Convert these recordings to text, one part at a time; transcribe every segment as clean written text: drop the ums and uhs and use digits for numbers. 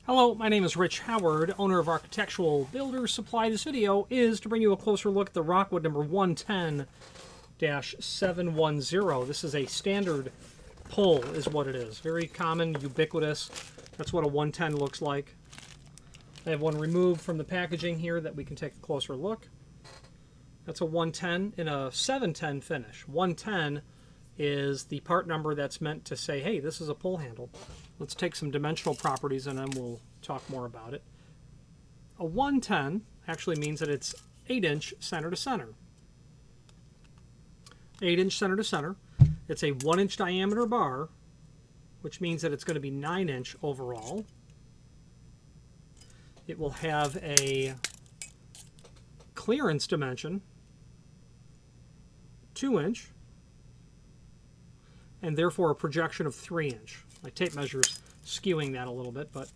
Hello, my name is Rich Howard, owner of Architectural Builders Supply. This video is to bring you a closer look at the Rockwood number 110-710. This is a standard pull is what it is. Very common, ubiquitous. That's what a 110 looks like. I have one removed from the packaging here that we can take a closer look. That's a 110 in a 710 finish. 110 is the part number that's meant to say, hey, this is a pull handle. Let's take some dimensional properties and then we'll talk more about it. A 110 actually means that it's 8-inch center to center. 8-inch center to center. It's a 1-inch diameter bar, which means that it's going to be 9-inch overall. It will have a clearance dimension, 2-inch, and therefore a projection of 3-inch. My tape measure's skewing that a little bit, but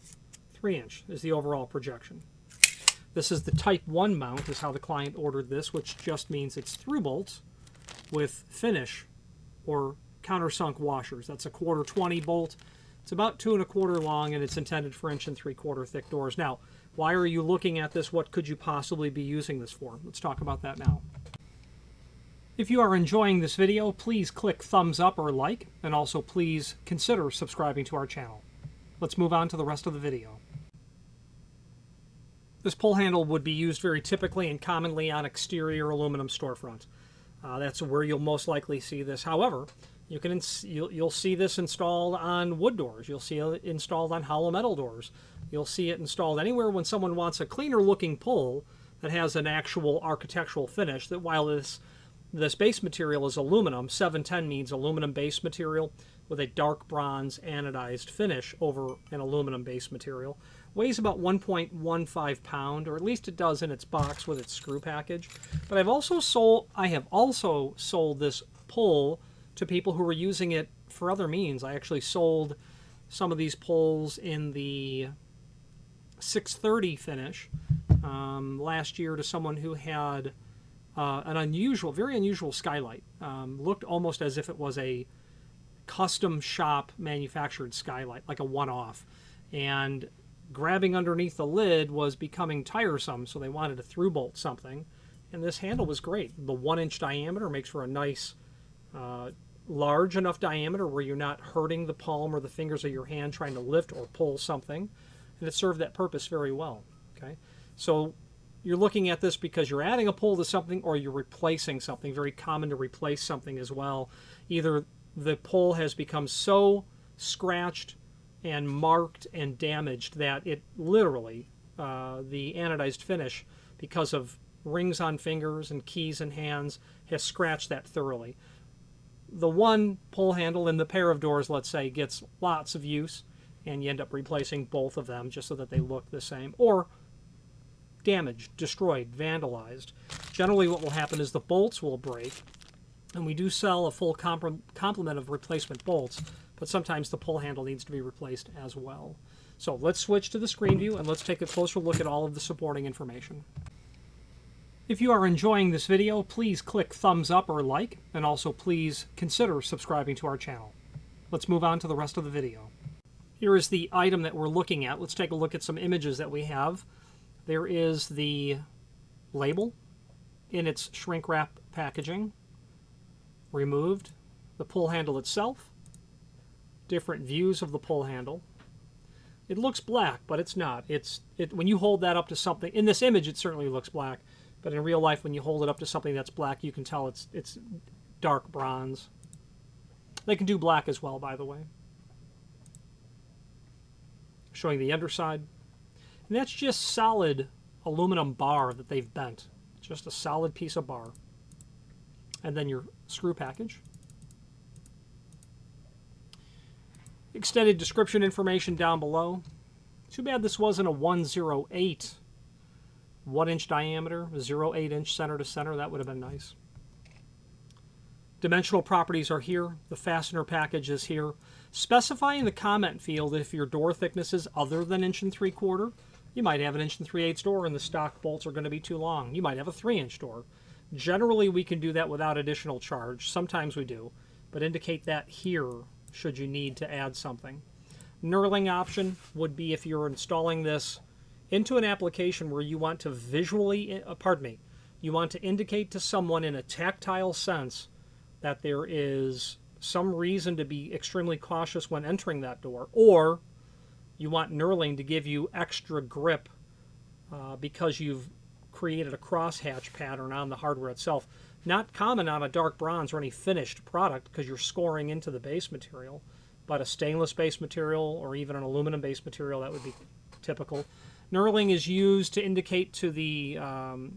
3-inch is the overall projection. This is the Type 1 mount, is how the client ordered this, which just means it's through bolts with finish or countersunk washers. That's a 1/4-20 bolt. It's about 2 1/4 long, and it's intended for 1 3/4 thick doors. Now, why are you looking at this? What could you possibly be using this for? Let's talk about that now. If you are enjoying this video, please click thumbs up or like, and also please consider subscribing to our channel. Let's move on to the rest of the video. This pull handle would be used very typically and commonly on exterior aluminum storefronts. That's where you'll most likely see this. However, you'll see this installed on wood doors. You'll see it installed on hollow metal doors. You'll see it installed anywhere when someone wants a cleaner looking pull that has an actual architectural finish. That while this base material is aluminum, 710 means aluminum base material with a dark bronze anodized finish over an aluminum base material. Weighs about 1.15 pound, or at least it does in its box with its screw package. But I have also sold this pull to people who were using it for other means. I actually sold some of these pulls in the 630 finish last year to someone who had an very unusual skylight. Looked almost as if it was a custom shop manufactured skylight, like a one-off. And grabbing underneath the lid was becoming tiresome, so they wanted to through bolt something. And this handle was great. The 1-inch diameter makes for a nice, large enough diameter where you're not hurting the palm or the fingers of your hand trying to lift or pull something. And it served that purpose very well. Okay, so you're looking at this because you're adding a pull to something or you're replacing something. Very common to replace something as well. Either the pull has become so scratched and marked and damaged that it literally, the anodized finish, because of rings on fingers and keys in hands, has scratched that thoroughly. The one pull handle in the pair of doors, let's say, gets lots of use, and you end up replacing both of them just so that they look the same. Or damaged, destroyed, vandalized. Generally what will happen is the bolts will break, and we do sell a full complement of replacement bolts, but sometimes the pull handle needs to be replaced as well. So let's switch to the screen view and let's take a closer look at all of the supporting information. If you are enjoying this video, please click thumbs up or like, and also please consider subscribing to our channel. Let's move on to the rest of the video. Here is the item that we're looking at. Let's take a look at some images that we have. There is the label in its shrink wrap packaging, removed, the pull handle itself, different views of the pull handle. It looks black, but it's not. When you hold that up to something, in this image it certainly looks black, but in real life when you hold it up to something that's black, you can tell it's dark bronze. They can do black as well, by the way. Showing the underside. And that's just solid aluminum bar that they've bent. Just a solid piece of bar. And then your screw package. Extended description information down below. Too bad this wasn't a 108 1-inch diameter, 0.8-inch center to center. That would have been nice. Dimensional properties are here. The fastener package is here. Specify in the comment field if your door thickness is other than 1 3/4. You might have an 1 3/8 door and the stock bolts are going to be too long. You might have a 3-inch door. Generally, we can do that without additional charge. Sometimes we do, but indicate that here should you need to add something. Knurling option would be if you're installing this into an application where you want to visually, you want to indicate to someone in a tactile sense that there is some reason to be extremely cautious when entering that door, or you want knurling to give you extra grip because you've created a crosshatch pattern on the hardware itself. Not common on a dark bronze or any finished product because you're scoring into the base material, but a stainless base material or even an aluminum base material, that would be typical. Knurling is used to indicate to the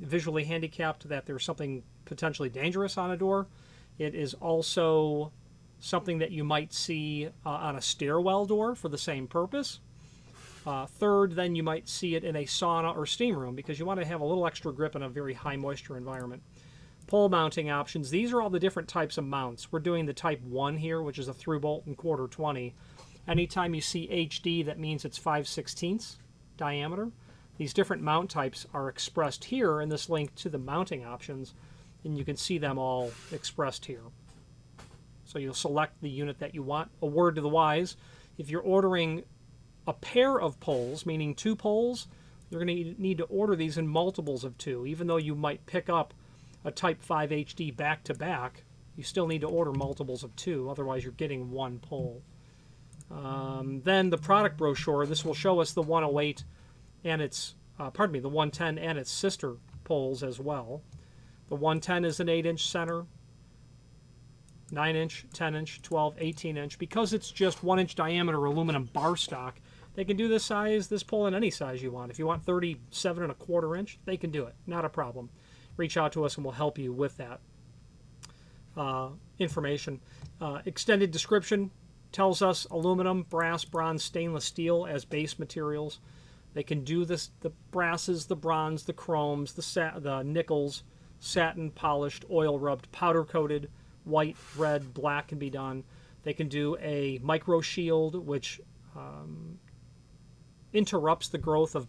visually handicapped that there's something potentially dangerous on a door. It is also something that you might see on a stairwell door for the same purpose. Third, then you might see it in a sauna or steam room because you want to have a little extra grip in a very high moisture environment. Pole mounting options. These are all the different types of mounts. We're doing the type 1 here, which is a through bolt and 1/4 20. Anytime you see HD, that means it's 5/16 diameter. These different mount types are expressed here in this link to the mounting options, and you can see them all expressed here. So you'll select the unit that you want. A word to the wise, if you're ordering a pair of poles, meaning 2 poles, you're going to need to order these in multiples of 2. Even though you might pick up a Type 5 HD back-to-back, you still need to order multiples of 2, otherwise you're getting 1 pole. Then the product brochure, this will show us the 108 and its, the 110 and its sister poles as well. The 110 is an 8-inch center, 9-inch, 10-inch, 12, 18-inch. Because it's just 1-inch diameter aluminum bar stock, they can do this pole in any size you want. If you want 37 1/4 inch, they can do it. Not a problem. Reach out to us and we'll help you with that information. Extended description tells us aluminum, brass, bronze, stainless steel as base materials. They can do this, the brasses, the bronze, the chromes, the nickels, satin, polished, oil rubbed, powder coated, white, red, black can be done. They can do a micro shield, which interrupts the growth of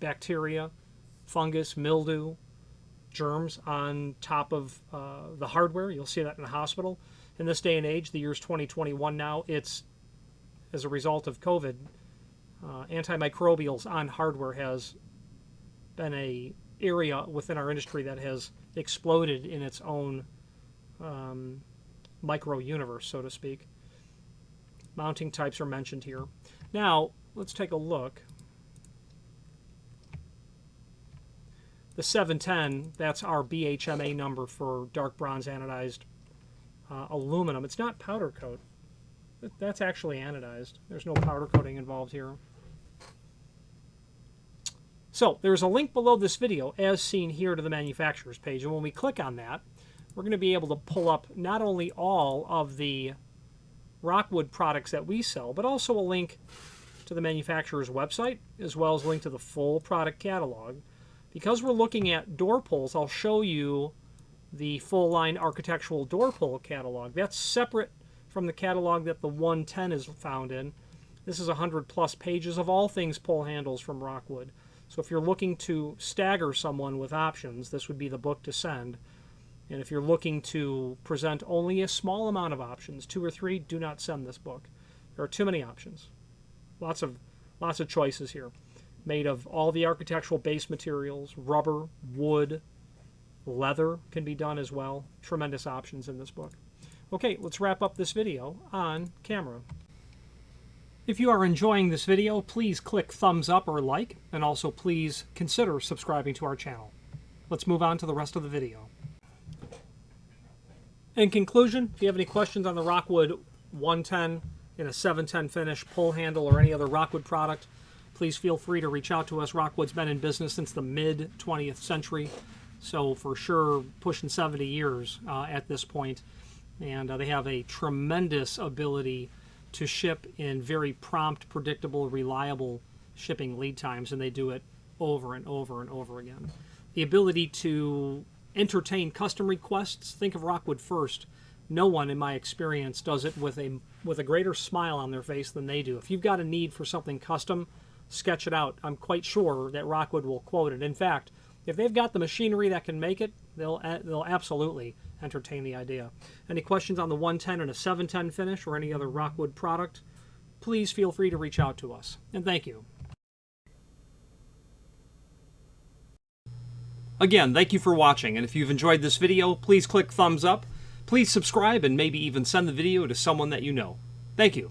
bacteria, fungus, mildew, germs on top of the hardware. You'll see that in a hospital. In this day and age, the year's 2021 now, it's, as a result of COVID, antimicrobials on hardware has been a area within our industry that has exploded in its own micro universe, so to speak. Mounting types are mentioned here. Now, let's take a look. The 710, that's our BHMA number for dark bronze anodized aluminum. It's not powder coat. That's actually anodized. There's no powder coating involved here. So there's a link below this video, as seen here, to the manufacturer's page. And when we click on that, we're going to be able to pull up not only all of the Rockwood products that we sell, but also a link to the manufacturer's website, as well as a link to the full product catalog. Because we're looking at door pulls, I'll show you the full line architectural door pull catalog. That's separate from the catalog that the 110 is found in. This is 100+ pages of all things pull handles from Rockwood. So if you're looking to stagger someone with options, this would be the book to send. And if you're looking to present only a small amount of options, 2 or 3, do not send this book. There are too many options. Lots of choices here. Made of all the architectural base materials, rubber, wood, leather can be done as well. Tremendous options in this book. Okay, let's wrap up this video on camera. If you are enjoying this video, please click thumbs up or like, and also please consider subscribing to our channel. Let's move on to the rest of the video. In conclusion, if you have any questions on the Rockwood 110 in a 710 finish, pull handle, or any other Rockwood product, please feel free to reach out to us. Rockwood's been in business since the mid-20th century, so for sure pushing 70 years at this point. And they have a tremendous ability to ship in very prompt, predictable, reliable shipping lead times, and they do it over and over and over again. The ability to entertain custom requests, think of Rockwood first. No one, in my experience, does it with a greater smile on their face than they do. If you've got a need for something custom, sketch it out. I'm quite sure that Rockwood will quote it. In fact, if they've got the machinery that can make it, they'll absolutely entertain the idea. Any questions on the 110 and a 710 finish or any other Rockwood product, please please feel free to reach out to us. And thank you. Again, thank you for watching, and if you've enjoyed this video, please click thumbs up, please subscribe, and maybe even send the video to someone that you know. Thank you.